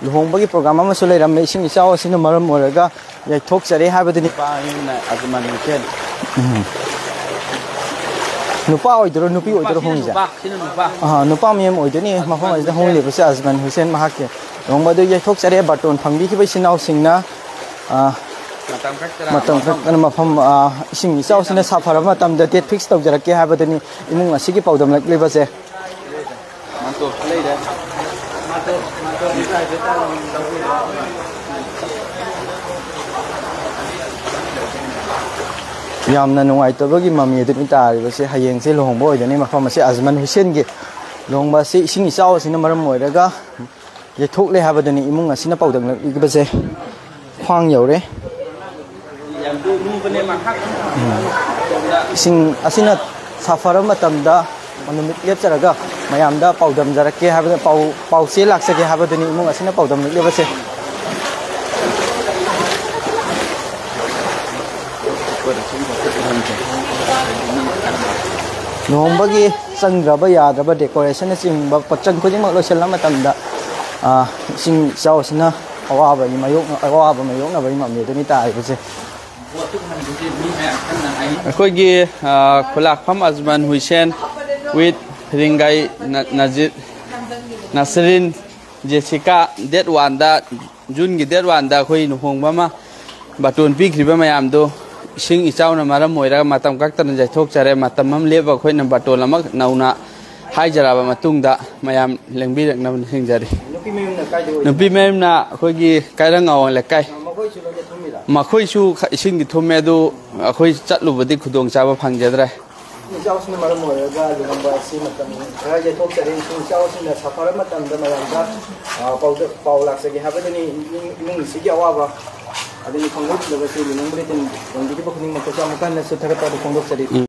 luhongbagi program amasu leiramme ising ichau asina maram oraga yaithokjare habadini पायना Azman Hussain nupa oidoro nupi oidoro hongja nupa miyam oidoni mafam asida hong lebase Azman Hussein mahake longbadu yaithokjare baton phangbi khibai sinau singna matam khakana mafam ising ichau sina safara matam da date fix tawjarake habadini imung asigi paudam laklibase manto leida yamna nungaitobagi mami aduni taribase hayengse lohongba oidani mafam ase Azman Hussein ge lohongba se ising ichau sina maram oiraga yaithokle habadani imung asina paudam laklibase khwang yaure ising asina safara matamda manumit lepcharaga mayamda paudam jarake habada pau se laksake habadani imung asina paudam lebase lohongbagi changraba yadraba decoration chingba pachang khudimak loisalla matamda ising ichau sina awaba mayok na bai mamni duni taibase अखोगी खुलाफम Ajman Hussain with रिंगाई Nasrin Jessica date 1 दा जून की date 1 दा अखोई नुहोंगबमा बाटोन पीख्रिबा मयामदो इसिंग इचाउना मारम Moira मतम काक्तन जाइथोकचरे मतम हम लेबा अखोइना बाटोन अमक नौना हाइजराबा मतुंगदा मयाम लेंबिरकना हिंगजारी नुपी मेमना अखोगी कायरंगाव लेकाय मखोइसु इसिंग थुमे दो अखोइ चटलुबदि खुदोंग चाबा फंगजद्रे इचाउसना मारम मोइरागा लुगंबा सि मतम खरा जाइथोकचरे इसing इचाउसना सफारा मतमदा मयामदा पाउलाक्सगे हाबदनि इमुंग सिगि अवाबा adini khongdok labase ni nangbre tin rongdi ko khning makka cha mukan na suthaga ta khongdok sari